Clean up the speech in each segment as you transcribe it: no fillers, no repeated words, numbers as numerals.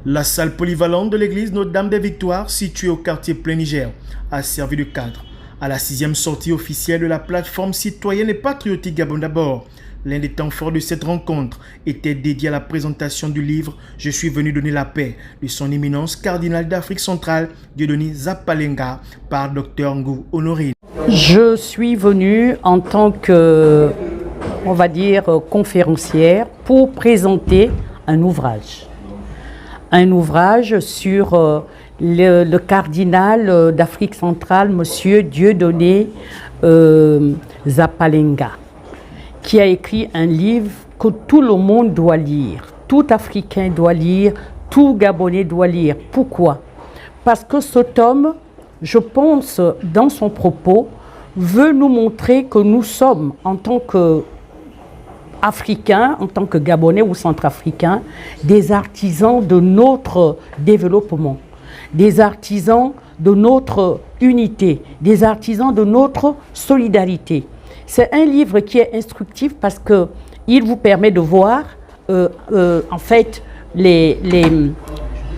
La salle polyvalente de l'église Notre-Dame des Victoires, située au quartier Plein Niger, a servi de cadre à la 6e sortie officielle de la plateforme citoyenne et patriotique Gabon d'abord. L'un des temps forts de cette rencontre était dédié à la présentation du livre « Je suis venu donner la paix » de son éminence cardinal d'Afrique centrale, Dieudonné Zapalenga, par Dr Ngou Honorine. Je suis venue en tant que, on va dire, conférencière pour présenter un ouvrage. Un ouvrage sur le cardinal d'Afrique centrale, monsieur Dieudonné Zapalenga, qui a écrit un livre que tout le monde doit lire, tout Africain doit lire, tout Gabonais doit lire. Pourquoi? Parce que cet homme, je pense, dans son propos, veut nous montrer que nous sommes, en tant qu'Africains, en tant que Gabonais ou Centrafricains, des artisans de notre développement, des artisans de notre unité, des artisans de notre solidarité. C'est un livre qui est instructif parce qu'il vous permet de voir en fait les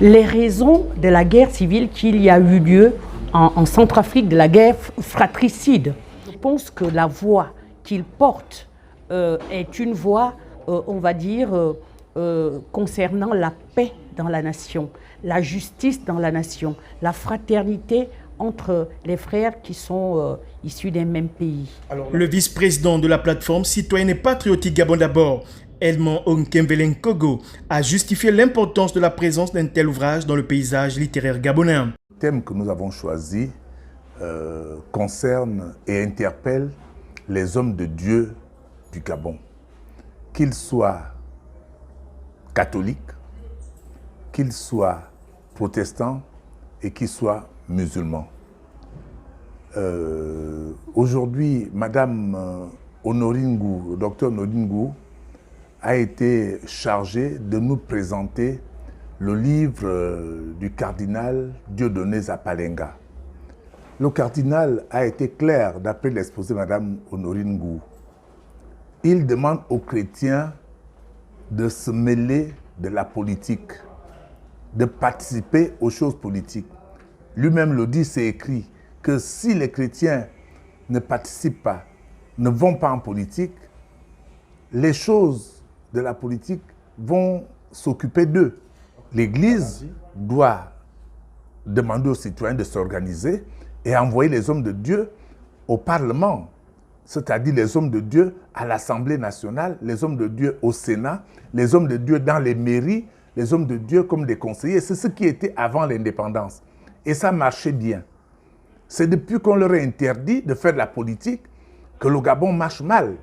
raisons de la guerre civile qu'il y a eu lieu en Centrafrique, de la guerre fratricide. Je pense que la voix qu'il porte est une voix, on va dire, concernant la paix dans la nation, la justice dans la nation, la fraternité entre les frères qui sont issus d'un même pays. Le vice-président de la plateforme citoyenne et patriotique Gabon d'abord, Edmond Onkemvelen Kogo, a justifié l'importance de la présence d'un tel ouvrage dans le paysage littéraire gabonais. Le thème que nous avons choisi concerne et interpelle les hommes de Dieu du Gabon, qu'ils soient catholiques, qu'ils soient protestants et qu'ils soient musulmans. Aujourd'hui, Madame Honorine Ngou, Dr Honorine Ngou, a été chargée de nous présenter le livre du cardinal Dieudonné Zapalenga. Le cardinal a été clair d'après l'exposé de Madame Honorine Ngou. Il demande aux chrétiens de se mêler de la politique, de participer aux choses politiques. Lui-même le dit, c'est écrit, que si les chrétiens ne participent pas, ne vont pas en politique, les choses de la politique vont s'occuper d'eux. L'Église doit demander aux citoyens de s'organiser et envoyer les hommes de Dieu au Parlement, c'est-à-dire les hommes de Dieu à l'Assemblée nationale, les hommes de Dieu au Sénat, les hommes de Dieu dans les mairies, les hommes de Dieu comme des conseillers. C'est ce qui était avant l'indépendance. Et ça marchait bien. C'est depuis qu'on leur a interdit de faire de la politique que le Gabon marche mal.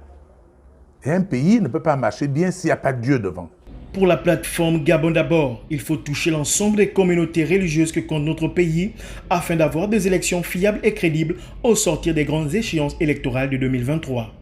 Et un pays ne peut pas marcher bien s'il n'y a pas Dieu devant. Pour la plateforme Gabon d'abord, il faut toucher l'ensemble des communautés religieuses que compte notre pays afin d'avoir des élections fiables et crédibles au sortir des grandes échéances électorales de 2023.